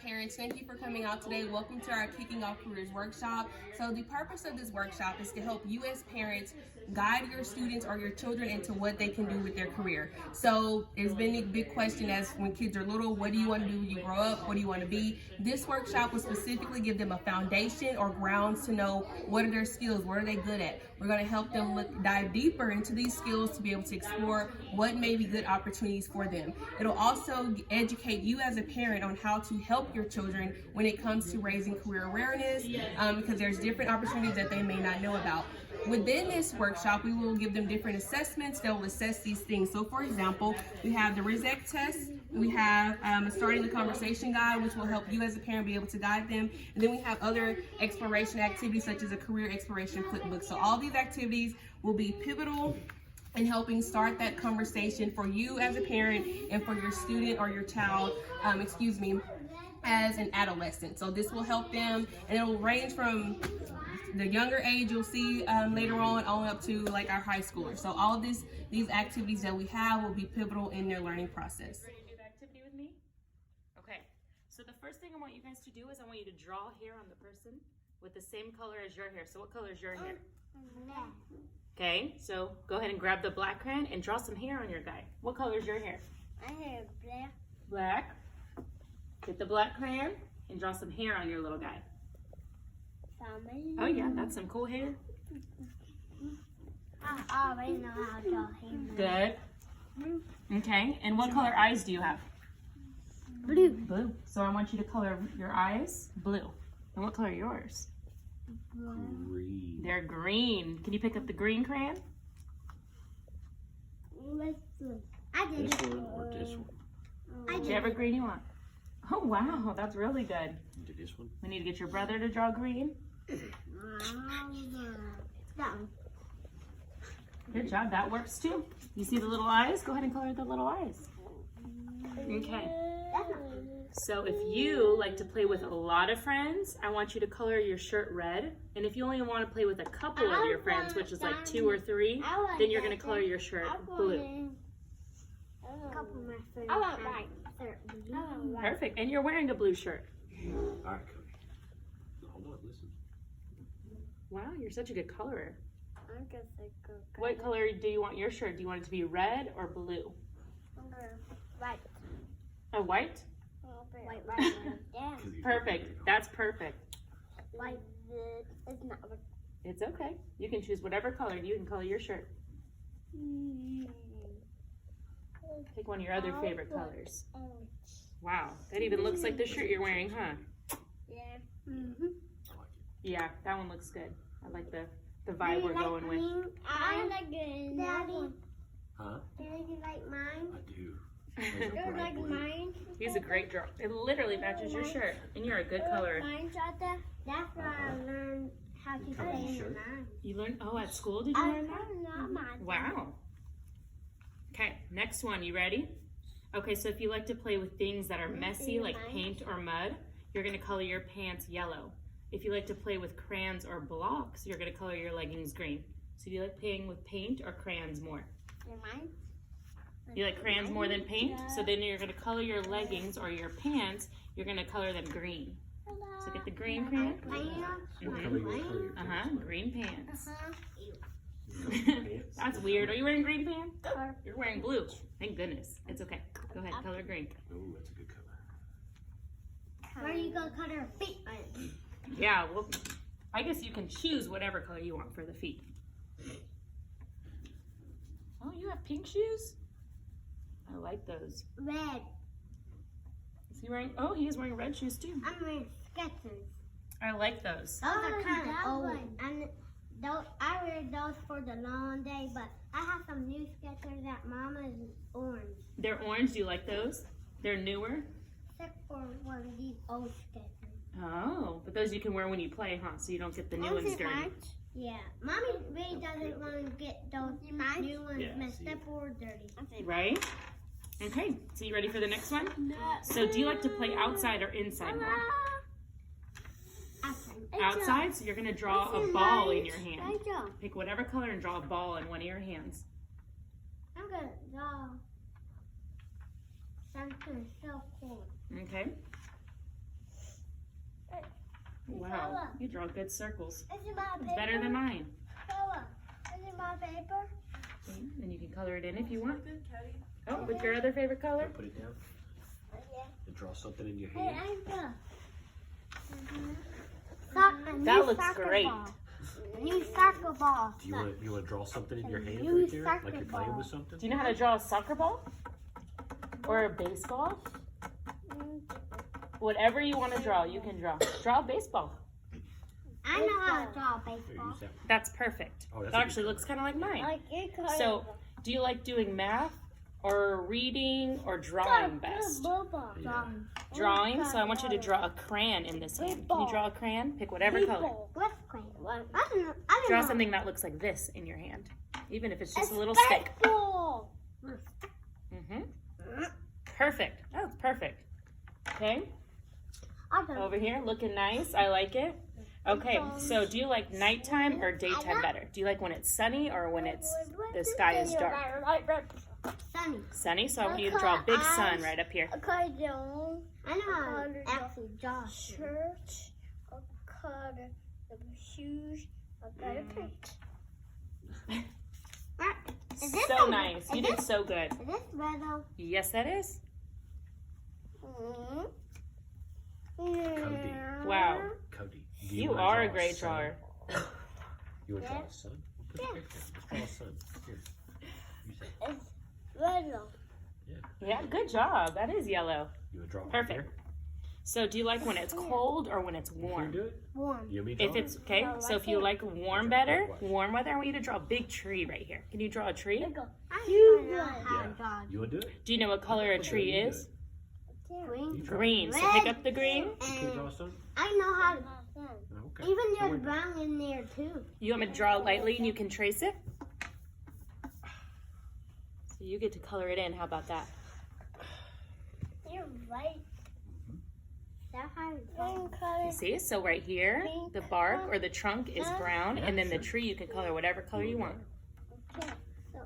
parents, thank you for coming out today. Welcome to our Kicking Off Careers workshop. So the purpose of this workshop is to help you as parents guide your students or your children into what they can do with their career. So there's been a big question as when kids are little, what do you want to do when you grow up? What do you want to be? This workshop will specifically give them a foundation or grounds to know what are their skills, what are they good at. We're going to help them dive deeper into these skills to be able to explore what may be good opportunities for them. It'll also educate you as a parent on how to help your children when it comes to raising career awareness, because there's different opportunities that they may not know about. Within this workshop, we will give them different assessments that will assess these things. So for example, we have the RISEC test, we have a starting the conversation guide, which will help you as a parent be able to guide them. And then we have other exploration activities such as a career exploration flipbook. So all these activities will be pivotal in helping start that conversation for you as a parent and for your student or your child, as an adolescent. So this will help them, and it will range from the younger age you'll see later on up to like our high schoolers. So all of these activities that we have will be pivotal in their learning process. Ready to do the activity with me? Okay, so the first thing I want you guys to do is I want you to draw hair on the person with the same color as your hair. So what color is your hair? Black. Okay, so go ahead and grab the black crayon and draw some hair on your guy. What color is your hair? I have black. Black. Get the black crayon and draw some hair on your little guy. Oh yeah, that's some cool hair. I already know how to draw hair. Good. Okay, and what color eyes do you have? Blue. Blue. So I want you to color your eyes blue. And what color are yours? Green. They're green. Can you pick up the green crayon? Let's do. I did This it. one or this one? Whichever green you want. Oh wow, that's really good. Do this one? We need to get your brother to draw green. That one. Good job, that works too. You see the little eyes? Go ahead and color the little eyes. Okay. So if you like to play with a lot of friends, I want you to color your shirt red. And if you only want to play with a couple of your friends, which is like 2 or 3, then you're going to color your shirt blue. Couple of my friends. I want white. Perfect. And you're wearing a blue shirt. All right, Cody. Hold on, listen. Wow, you're such a good colorer. I guess I go. What color do you want your shirt? Do you want it to be red or blue? White. A white? White. Yeah. Perfect. That's perfect. White. It's not. It's okay. You can choose whatever color. You can color your shirt. Pick one of your other favorite colors. Wow, that even looks like the shirt you're wearing, huh? Yeah. Yeah, that one looks good. I like the vibe we're going with. I like it. Daddy. Huh? Daddy, you like mine? I do. You like mine? He's a great drawer. It literally matches your shirt, and you're a good colorer. Mine's out there. That's where I learned how to color say shirt? mine. You learned? Oh, at school did you learn that? Wow. Okay, next one. You ready? Okay, so if you like to play with things that are messy, like paint or mud, you're going to color your pants yellow. If you like to play with crayons or blocks, you're going to color your leggings green. So do you like playing with paint or crayons more? Mine? You like crayons more than paint? So then you're going to color your leggings or your pants, you're going to color them green. So get the green crayon. Green pants. That's weird. Are you wearing green pants? You're wearing blue. Thank goodness. It's okay. Go ahead, color green. Oh, that's a good color. Where are you going to cut her feet? Yeah, well, I guess you can choose whatever color you want for the feet. Oh, you have pink shoes? I like those. Red. Is he wearing? Oh, he is wearing red shoes too. I'm wearing Skechers. I like those. Those are kind of old. And those, I wear those for the long day, but I have some new Skechers that Mama's orange. They're orange. Do you like those? They're newer. Except for one of these old Skechers. Oh, but those you can wear when you play, huh? So you don't get the new ones dirty. Yeah, Mommy really doesn't want to get those new ones messed up or dirty. Right? Okay, so you ready for the next one? So do you like to play outside or inside more? Outside, so you're going to draw a ball in your hand. Pick whatever color and draw a ball in one of your hands. I'm going to draw something so cool. Okay. Wow, you draw good circles. This is my paper. It's better than mine. Bella, this is my paper. Okay, and you can color it in if you want. Oh, with your other favorite color? Put it down Yeah. and draw something in your Hey, hand. That looks great. New soccer ball. Do you want to draw something in your hand New right there, soccer like you're playing ball. with something? Do you know how to draw a soccer ball? Or a baseball? Whatever you want to draw, you can draw. Draw a baseball. I know how to draw Here, baseball. use that one. That's perfect. Oh, that's That a actually good looks kind of like mine. Like your color. So, do you like doing math or reading or drawing best? Drawing. Drawing, so I want you to draw a crayon in this hand. Can you draw a crayon? Pick whatever color. What's crayon? I don't know. Draw something that looks like this in your hand, even if it's just a little stick. Baseball. Perfect. That's perfect. Okay, I don't over here, looking nice. I like it. Okay, so do you like nighttime or daytime better? Do you like when it's sunny or when it's the sky is dark? Sunny. Sunny, so I want you to draw a big sun right up here. I know how to actually draw. Shirt, a color, shoes, a color print. Is this So a- nice. You is did this- so good. Is this red though? Yes, that is. Cody. Wow. Cody. Do You wanna are a draw great sun? drawer. You want to draw Yeah. a sun? Put the paper down. Let's draw a sun. Here. Use that. It's red though. Yeah, good job. That is yellow. You want to draw it Perfect. right So do you like when it's cold or when it's there? Can you warm? do it? Warm. You want me to If draw it's it? okay, No, so I if you can't. like warm better, warm weather, I want you to draw a big tree right here. Can you draw a tree? You know how Yeah. to draw. You want to do it? Do you know what color a tree you do is? Green. You draw it. Green. So pick up the green. You can draw a sun? I know how to. Okay. Even Don't there's worry about brown in there too. You want me to draw it lightly and you can trace it? So you get to color it in. How about that? You're right. That's how you draw. You see? So right here, the bark or the trunk is brown, and then the tree you can color whatever color you want. Okay, so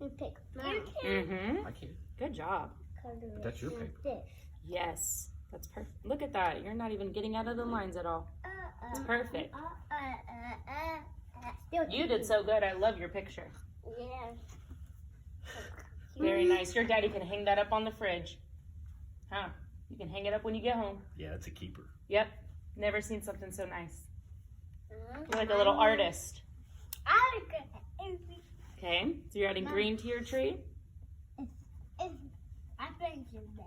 you pick brown. Mm-hmm. I can't. Good job. But that's your paper. This. Yes. That's perfect. Look at that. You're not even getting out of the lines at all. Perfect. Still You did so good. I love your picture. Yeah. Very nice. Your daddy can hang that up on the fridge. Huh? You can hang it up when you get home. Yeah, that's a keeper. Yep. Never seen something so nice. You're like a little artist. Okay. So you're adding green to your tree. I think you're there.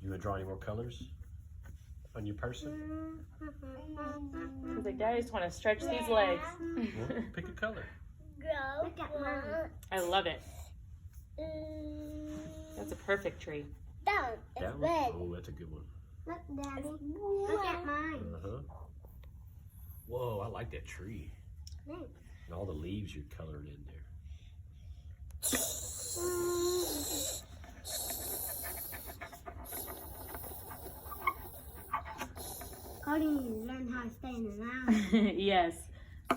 You want to draw any more colors on your person? He's like, Daddy, I just want to stretch these legs. Well, pick a color. Look at mine. I love it. That's a perfect tree. That That is one? red. Oh, that's a good one. Look, Daddy. Look at mine. Uh-huh. Whoa, I like that tree. Thanks. And all the leaves you're coloring in there. Cody needs to learn how to stay in the line. Yes.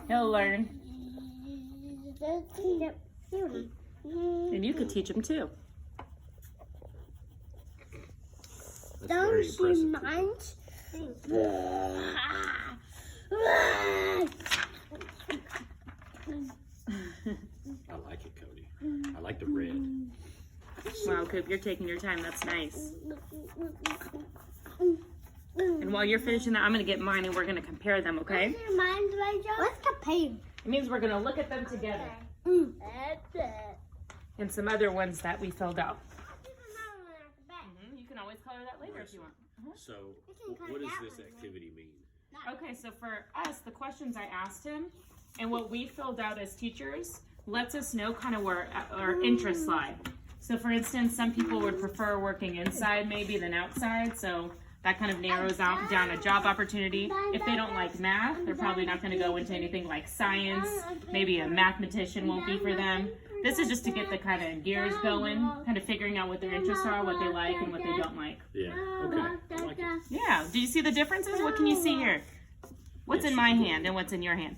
He'll learn. And you could teach him too. That's very Don't you impressive. mind? I like it, Cody. I like the red. Wow, Coop, you're taking your time. That's nice. And while you're finishing that, I'm going to get mine and we're going to compare them, okay? What's your mind, Rachel? Let's compare. It means we're going to look at them together. That's it. And some other ones that we filled out. You can always color that later if you want. So, what does this activity mean? Okay, so for us, the questions I asked him and what we filled out as teachers lets us know kind of where our interests lie. So for instance, some people would prefer working inside maybe than outside, so that kind of narrows out down a job opportunity. If they don't like math, they're probably not going to go into anything like science. Maybe a mathematician won't be for them. This is just to get the kind of gears going, kind of figuring out what their interests are, what they like, and what they don't like. Yeah, okay. I like it. Yeah, do you see the differences? What can you see here? What's in my hand and what's in your hand?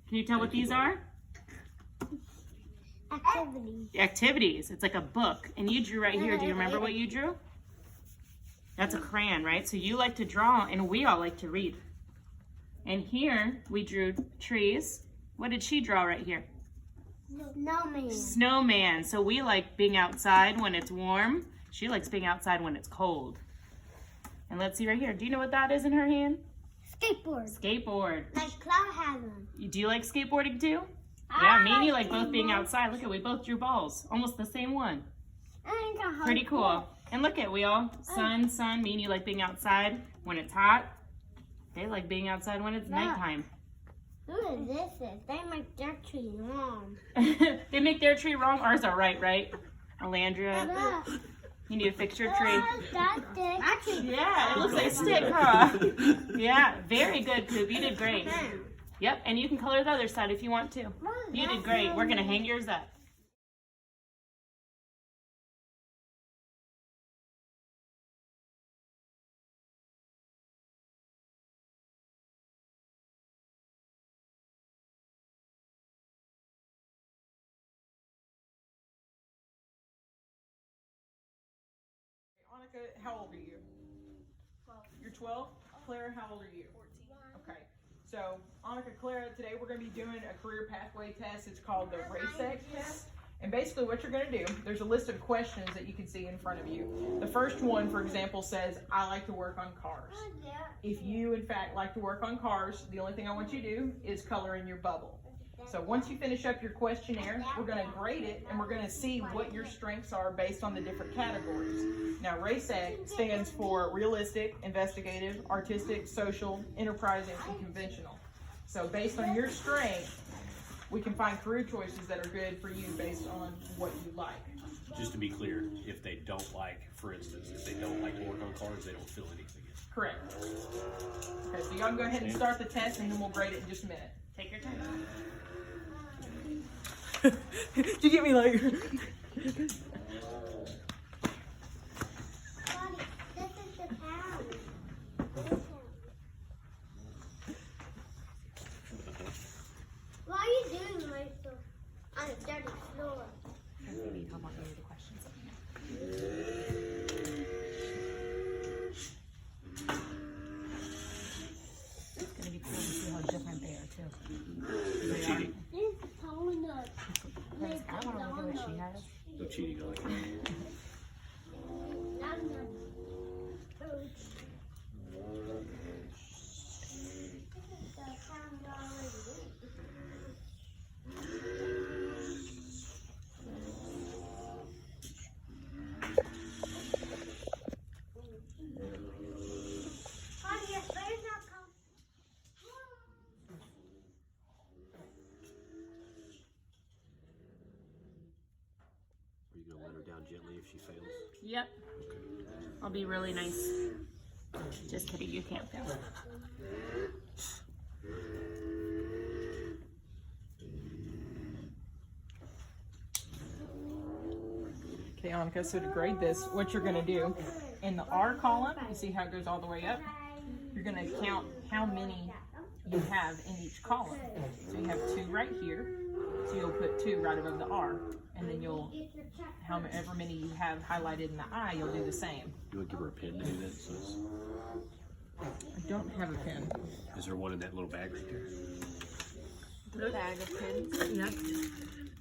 Can you tell what these are? Activity. Activities. It's like a book. And you drew right here. Do you remember what you drew? That's a crayon, right? So you like to draw, and we all like to read. And here we drew trees. What did she draw right here? Snowman. Snowman. So we like being outside when it's warm. She likes being outside when it's cold. And let's see right here. Do you know what that is in her hand? Skateboard. Skateboard. Like Cloud has one. Do you like skateboarding too? Yeah, me and you like both being outside. Look at, we both drew balls. Almost the same one. Pretty cool. And look at, we all, sun, me and you like being outside when it's hot. They like being outside when it's nighttime. Who is this? They make their tree wrong. They make their tree wrong. Ours are right? Alandria, you need to fix your tree. Yeah, it looks like a stick, huh? Yeah, very good, Coop. You did great. Yep, and you can color the other side if you want to. You did great. We're going to hang yours up. Annika, how old are you? 12. You're 12? Clara, how old are you? 14. Okay. So, Annika, Clara, today we're going to be doing a career pathway test. It's called the RACEC test. And basically what you're going to do, there's a list of questions that you can see in front of you. The first one, for example, says, I like to work on cars. If you, in fact, like to work on cars, the only thing I want you to do is color in your bubble. So once you finish up your questionnaire, we're going to grade it and we're going to see what your strengths are based on the different categories. Now, RACEC stands for realistic, investigative, artistic, social, enterprising, and conventional. So based on your strength, we can find career choices that are good for you based on what you like. Just to be clear, if they don't like, for instance, if they don't like to work on cars, they don't feel anything. Correct. Okay, so y'all can go ahead and start the test and then we'll grade it in just a minute. Take your time. Did you get me like... This is the town. What are you doing, Rachel? On a dirty floor. Maybe Tom will give you the questions. It's going to be cool to see how different they are too. No cheating. This is tall enough. I want to look at what she has. No cheating, I like it. Are you gonna let her down gently if she fails? Yep. I'll be really nice. Just kidding, you can't fail. Okay, Annika, so to grade this, what you're going to do, in the R column, you see how it goes all the way up? You're going to count how many you have in each column. So you have 2 right here, so you'll put 2 right above the R, and then you'll, however many you have highlighted in the I, you'll do the same. You want to give her a pen to do that? So I don't have a pen. is there one in that little bag right there? The bag of pins. Yep.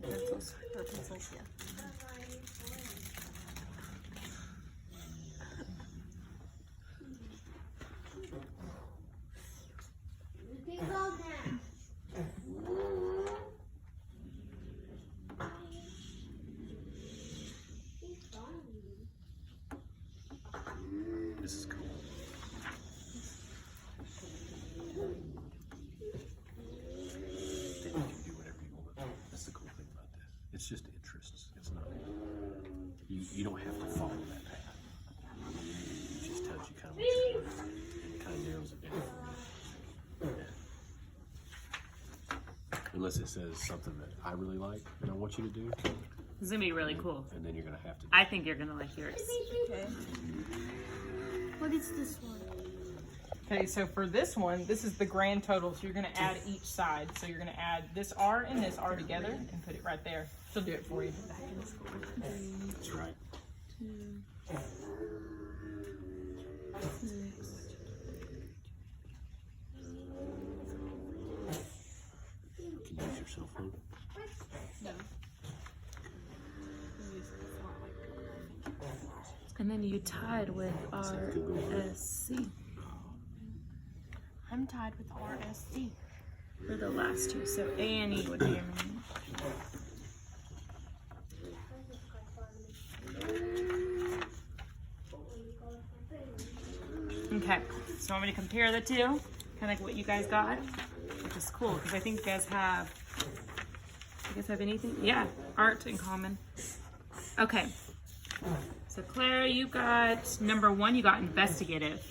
Pencils. Or pencils, yeah. This is cool. Then you can do whatever you want. That's the cool thing about this. It's just interests. It's not. You don't have to follow that path. It just tells you kind of what you're doing. And it kind of narrows it down. Yeah. Unless it says something that I really like and I want you to do, This is going to be really cool. and then you're gonna have to. I think you're going to like yours. What is this one? Okay, so for this one, this is the grand total. So you're going to add each side. So you're going to add this R and this R together and put it right there. She'll do it for you. That's right. Can you use your cell phone? And then you tied with RSC. I'm tied with RSC. For the last two. So A and E would be your main. Okay, so want me to compare the two? Kind of like what you guys got? Which is cool, because I think you guys have anything? Yeah, art in common. Okay, so Clara, you got number one, you got investigative.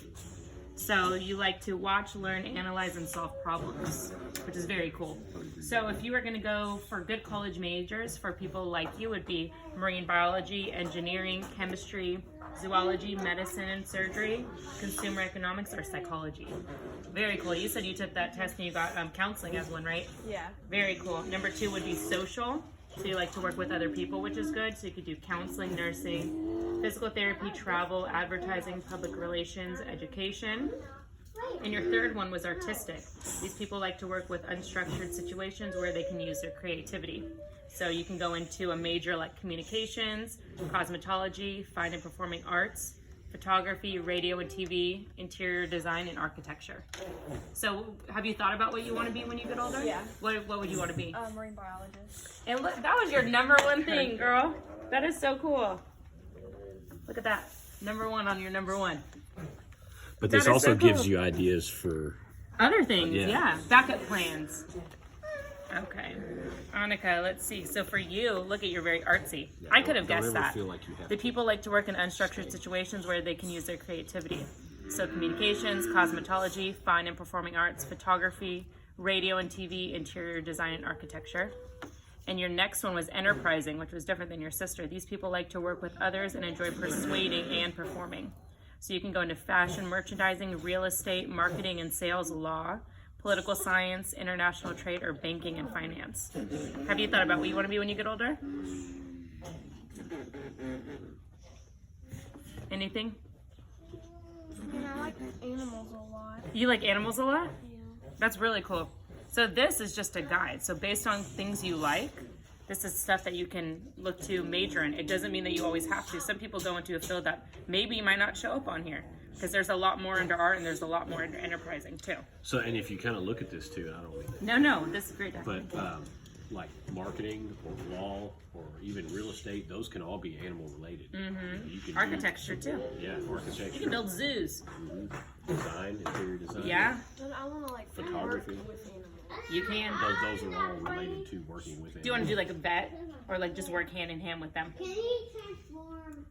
So you like to watch, learn, analyze, and solve problems, which is very cool. So if you were gonna go for good college majors for people like you, would be marine biology, engineering, chemistry, zoology, medicine and surgery, consumer economics, or psychology. Very cool. You said you took that test and you got counseling as one, right? Yeah. Very cool. Number two would be social. So you like to work with other people, which is good. So you could do counseling, nursing, physical therapy, travel, advertising, public relations, education. And your third one was artistic. These people like to work with unstructured situations where they can use their creativity. So you can go into a major like communications, cosmetology, fine and performing arts, photography, radio and TV, interior design, and architecture. So have you thought about what you want to be when you get older? Yeah. What would you want to be? Marine biologist. And look, that was your number one thing, girl. That is so cool. Look at that. Number one on your number one. But this That is also so cool. gives you ideas for Other things, Yeah. yeah. Backup plans. Okay. Annika, let's see. So for you, look at, you're very artsy. I could have don't guessed ever that. feel like you have The people like to work in unstructured situations where they can use their creativity. So communications, cosmetology, fine and performing arts, photography, radio and TV, interior design, and architecture. And your next one was enterprising, which was different than your sister. These people like to work with others and enjoy persuading and performing. So you can go into fashion, merchandising, real estate, marketing and sales, law, political science, international trade, or banking and finance. Have you thought about what you want to be when you get older? Anything? And I like animals a lot. You like animals a lot? Yeah. That's really cool. So this is just a guide. So based on things you like, this is stuff that you can look to major in. It doesn't mean that you always have to. Some people go into a field that maybe might not show up on here, because there's a lot more under art and there's a lot more under enterprising too. So, and if you kind of look at this too, I don't mean, No, this is great. but like marketing or law or even real estate, those can all be animal related. Mm-hmm. You can Architecture too. do, yeah, You can architecture, build zoos. design, interior design. Yeah, But I want to like Photography. work with animals. you can. Those are all related to working with Do you want to animals. do like a vet or like just work hand in hand with them? Can he transform?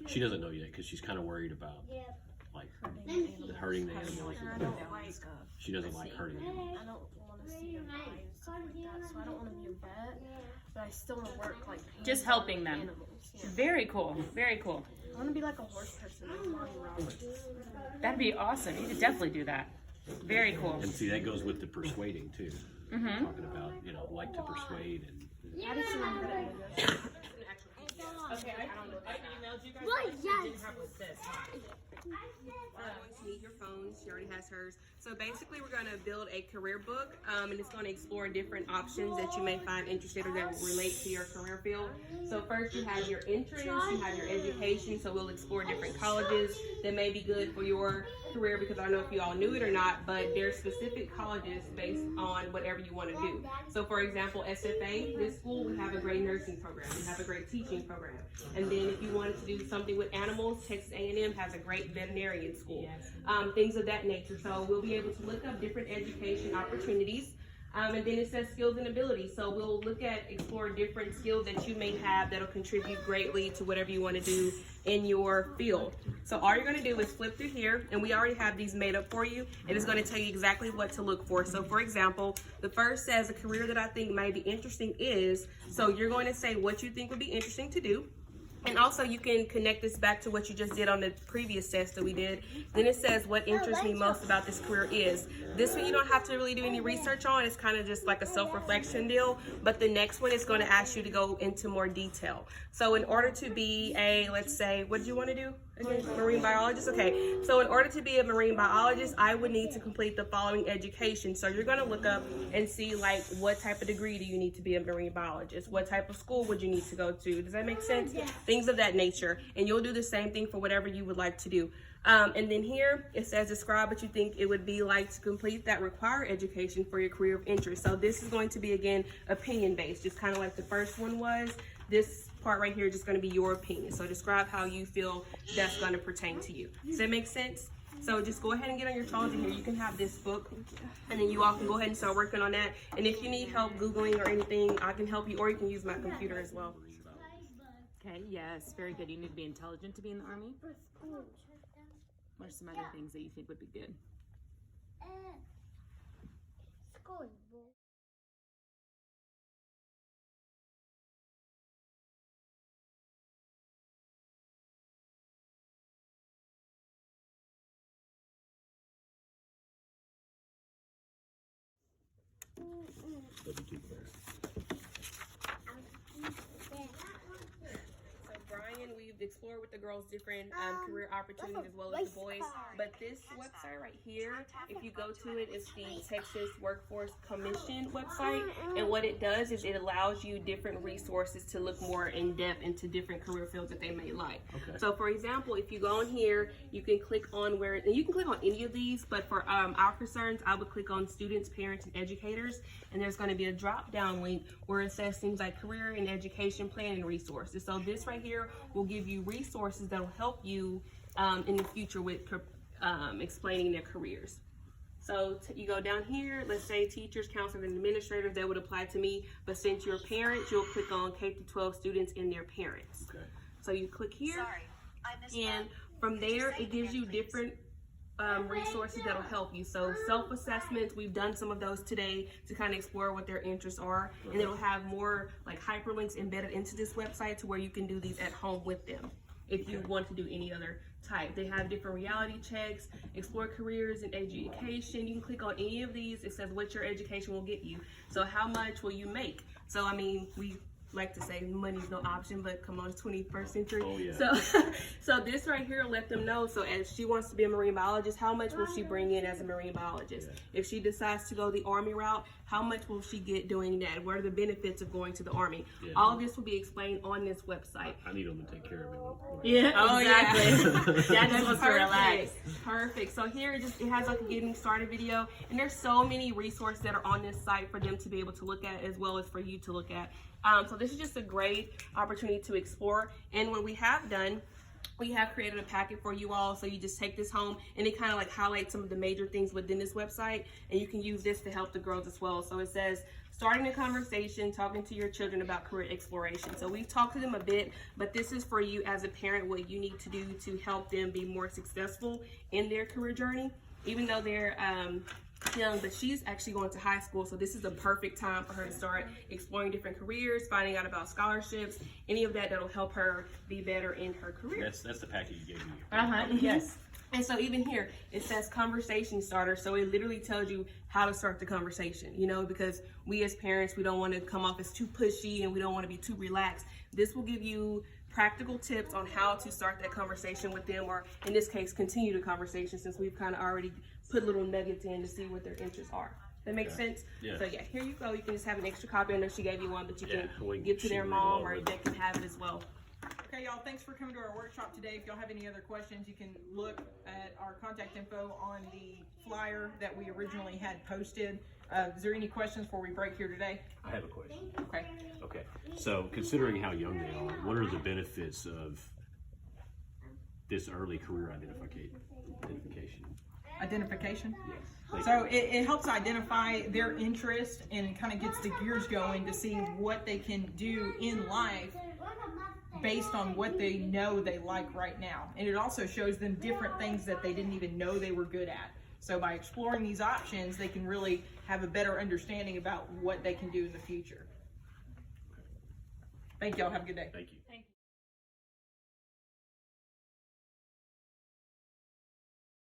She doesn't know yet because she's kind of worried about Yep. like Then hurting the animals. And I don't like She doesn't like hurting animals. I don't want to see their lives and stuff like that, so I don't want to be a vet. But I still want to work like Just hands-on helping with them. Animals. Yeah. Very cool. Very cool. I want to be like a horse person, like Lonnie Roberts. That'd be awesome. You could definitely do that. Very cool. And see, that goes with the persuading too. Mm-hmm. Talking about, like to persuade and I just want to be good at it. Okay, I emailed you guys. Well, what yes. you didn't have with this. We're going to need your phone. She already has hers. So basically, we're going to build a career book, and it's going to explore different options that you may find interested or that relate to your career field. So first, you have your interests, you have your education. So we'll explore different colleges that may be good for your career, because I don't know if you all knew it or not, but there's specific colleges based on whatever you want to do. So for example, SFA, this school, we have a great nursing program. We have a great teaching program. And then if you wanted to do something with animals, Texas A&M has a great veterinarian school. Things of that nature. So we'll be able to look up different education opportunities. And then it says skills and abilities. So we'll look at, explore different skills that you may have that'll contribute greatly to whatever you want to do in your field. So all you're going to do is flip through here, and we already have these made up for you, and it's going to tell you exactly what to look for. So for example, the first says a career that I think might be interesting is, so you're going to say what you think would be interesting to do. And also you can connect this back to what you just did on the previous test that we did. Then it says what interests me most about this career is. This one you don't have to really do any research on. It's kind of just like a self-reflection deal. But the next one is going to ask you to go into more detail. So in order to be a, let's say, what did you want to do? Okay, marine biologist? Okay, so in order to be a marine biologist, I would need to complete the following education. So you're going to look up and see like what type of degree do you need to be a marine biologist? What type of school would you need to go to? Does that make sense? Things of that nature. And you'll do the same thing for whatever you would like to do. And then here it says describe what you think it would be like to complete that required education for your career of interest. So this is going to be, again, opinion based, just kind of like the first one was. This part right here is just going to be your opinion. So describe how you feel that's going to pertain to you. Does that make sense? So just go ahead and get on your phones in here. You can have this book, and then you all can go ahead and start working on that. And if you need help Googling or anything, I can help you, or you can use my computer as well. Okay, yes, very good. You need to be intelligent to be in the Army. What are some other things that you think would be good? Brian, we've explored with the girls different career opportunities as well as the boys. But this website right here, if you go to it, it's the Texas Workforce Commission website. And what it does is it allows you different resources to look more in depth into different career fields that they may like. Okay. So for example, if you go on here, you can click on where, and you can click on any of these, but for our concerns, I would click on students, parents, and educators. And there's going to be a drop down link where it says things like career and education planning resources. So this right here will give you resources that will help you in the future with explaining their careers. So you go down here, let's say teachers, counselors, and administrators, that would apply to me. But since you're parents, you'll click on K-12 students and their parents. Okay. So you click here, and from there, it gives you different resources that'll help you. So self-assessments, we've done some of those today to kind of explore what their interests are, and it'll have more like hyperlinks embedded into this website to where you can do these at home with them if you want to do any other type. They have different reality checks, explore careers and education. You can click on any of these. It says what your education will get you. So how much will you make? So I mean, we like to say money's no option, but come on, it's 21st century. Oh, yeah. So this right here will let them know. So as she wants to be a marine biologist, how much will she bring in as a marine biologist? Yeah. If she decides to go the Army route, how much will she get doing that? What are the benefits of going to the Army? Yeah. All of this will be explained on this website. I need them to take care of me. Yeah, oh, exactly. That's supposed to relax. Perfect. So here it has like a getting started video, and there's so many resources that are on this site for them to be able to look at, as well as for you to look at. So this is just a great opportunity to explore. And what we have done, we have created a packet for you all. So you just take this home, and it kind of like highlights some of the major things within this website, and you can use this to help the girls as well. So it says, starting a conversation, talking to your children about career exploration. So we've talked to them a bit, but this is for you as a parent, what you need to do to help them be more successful in their career journey, even though they're young, but she's actually going to high school, so this is the perfect time for her to start exploring different careers, finding out about scholarships, any of that that'll help her be better in her career. That's the package you gave me. Yes. And so even here, it says conversation starter. So it literally tells you how to start the conversation, you know, because we as parents, we don't want to come off as too pushy, and we don't want to be too relaxed. This will give you practical tips on how to start that conversation with them, or in this case, continue the conversation, since we've kind of already put little nuggets in to see what their interests are. That makes sense? Yeah. So yeah, here you go. You can just have an extra copy. I know she gave you one, but you can give to their mom, or they can have it as well. Okay, y'all, thanks for coming to our workshop today. If y'all have any other questions, you can look at our contact info on the flyer that we originally had posted. Is there any questions before we break here today? I have a question. Okay. Okay. So considering how young they are, what are the benefits of this early career identification? Identification? Yes. So it helps identify their interest, and kind of gets the gears going to see what they can do in life based on what they know they like right now. And it also shows them different things that they didn't even know they were good at. So by exploring these options, they can really have a better understanding about what they can do in the future. Thank y'all. Have a good day. Thank you.